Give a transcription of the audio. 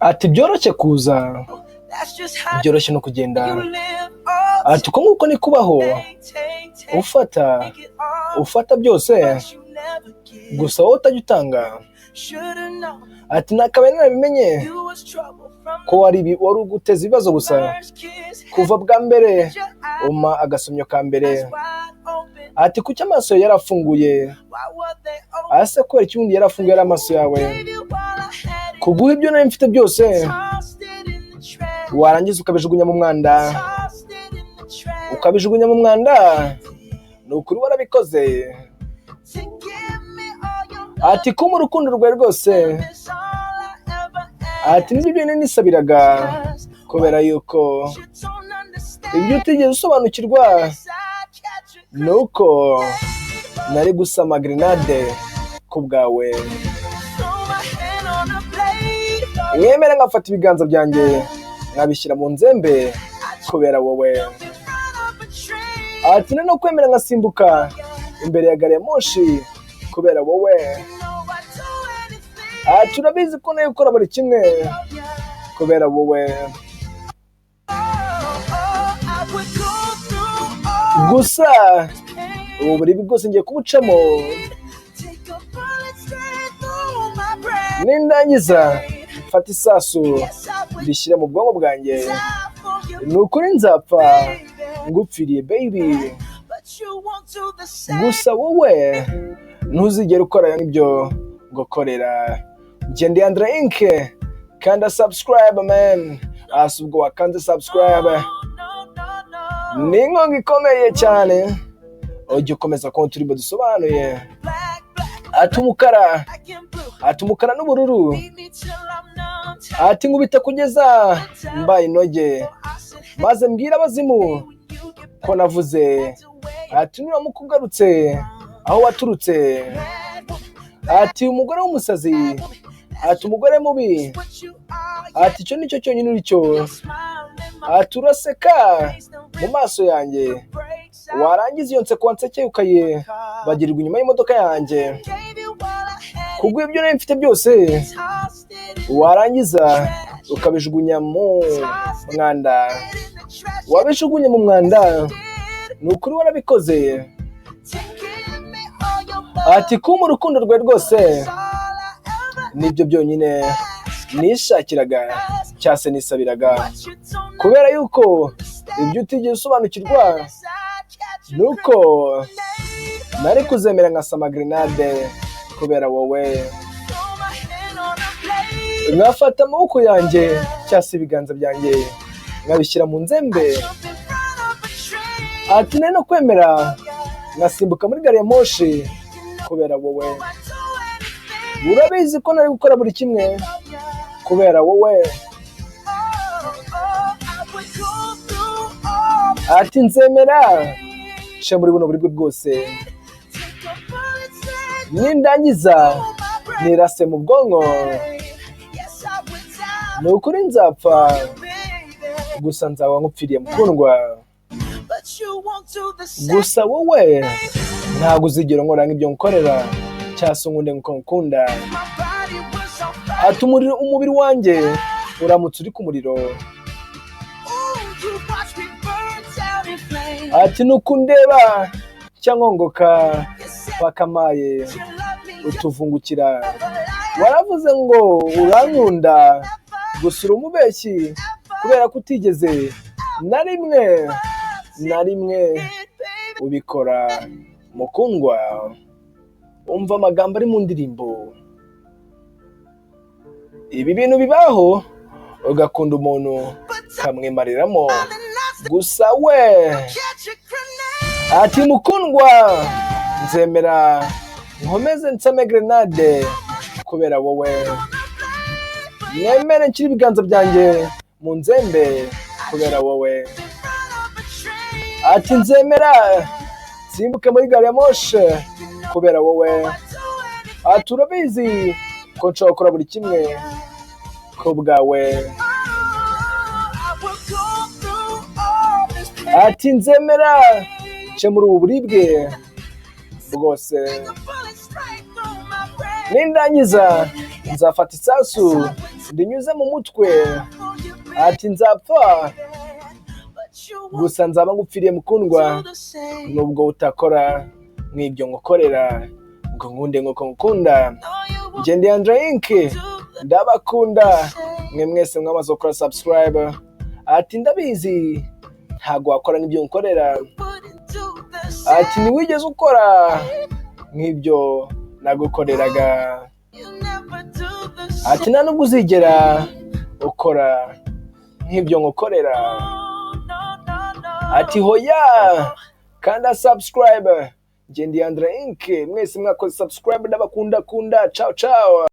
ati byoroshye kuza byoroshye no kugenda, ati uko nguko ni kubaho, ufata byose gusa wowe utajya utanga. Ati nakabaye narabimenye ko wari uguteza ibibazo gusa kuva bwa mbere uma agasomyo ka mbere. Ati kuki amaso yarafunguye, ase kubera iki wundi yarafunguye ari amaso yawe, kuguha ibyo nari mfite byose warangiza ukabijugunya mu mwanda, ni ukuri warabikoze. Ati ko mu rukundo rwawe rwose, ati nibyo bintu nisabiraga, kubera yuko ibyo utigeze usobanukirwa nuko nari gusama grenade ku bwawe. Mwemere nkafata ibiganza byanjye nkabishyira mu nzembe kubera wowe. Ati no kwemera nkasimbuka imbere ya gari ya moshi kubera wowe. Ati urabizi ko nayo ukora buri kimwe kubera wowe. Gusa ubu buri bwose ngiye kubucamo, nindangiza fata isasu rishyire mu bwonko bwanjye, ni ukuri nzapfa ngupfiriye baby. Gusa wowe ntuzigere ukora nk'ibyo gukorera. Ndi Andre Inc, kanda subscribe man. Ubwo wakanze subscribe ni inkongi ikomeye cyane, ujye ukomeza ko turi dusobanuye. Ati umukara n'ubururu, ati nkubita kugeza mbaye inoge, maze mbwira abazimu ko navuze. Ati nuramuka ugarutse aho waturutse, ati umugore w'umusazi, ati umugore mubi, ati icyo nicyo cyonyine uricyo. Ati uraseka mu maso yanjye, warangiza iyo nseko wansekeye ukayibagirirwa inyuma y'imodoka yanjye, kubwo ibyo nari mfite byose warangiza ukabijugunya mu mwanda. Wabijugunye mu mwanda, ni ukuri warabikoze. Ati ko mu rukundo rwawe rwose nibyo byonyine nishakiraga cyangwa se nisabiraga, kubera yuko ibyo utigeze usobanukirwa nuko nari kuzemera nkasama grenade kubera wowe. Nkafata amaboko yanjye cyangwa se ibiganza byanjye nkabishyira mu nzembe. Ati nari no kwemera ngasimbuka muri gari ya moshi kubera wowe. Urabizi ko nari gukora buri kimwe kubera wowe. Ati nzemera nce muri buno buribwe bwose, nindangiza nirase mu bwonko, ni ukuri nzapfa gusa nzaba nkupfiriye mukundwa. Gusa wowe ntabwo uzigera nkora nk'ibyo nkorera cyangwa se nkunde nkuko nkunda. Ati umubiri wanjye uramutse uri ku muriro, ati nuko ndeba cyangwa ngongoka bakamaye utuvungukira. Waravuze ngo urankunda, gusa uri umubeshyi kubera ko utigeze na rimwe ubikora mukundwa. Umva amagambo ari mu ndirimbo. Ibi bintu bibaho ugakunda umuntu kamwimariramo, gusa we. Ati mukundwa nzemera nkomeze nsame grenade kubera wowe. Nemere nshyire ibiganza byanjye mu nzembe kubera wowe. Ati nzemera simbuke muri gari ya moshi kubera wowe. Ati urabizi ko nshobora gukora buri kimwe ku bwawe. Ati nzemera nce muri ubu buribwe bwose, nindangiza nzafata isasu ndinyuze mu mutwe ati nzapfa gusa nzaba ngupfiriye mukundwa nubwo utakora nk'ibyo ngukorera ngo nkunde nk'uko ngukunda. Njye ndi Andre Inc, ndabakunda mwe mwese mwamaze gukora subscribe. Ati ndabizi ntago wakora nk'ibyo ngukorera, ati ntiwigeze ukora nk'ibyo nagukoreraga, ati nta nubwo uzigera ukora nk'ibyo ngukorera. Ati hoya kanda subscribe. Njye ndi Andre Inc, mwese mwakoze subscribe, ndabakunda. Ciao ciao.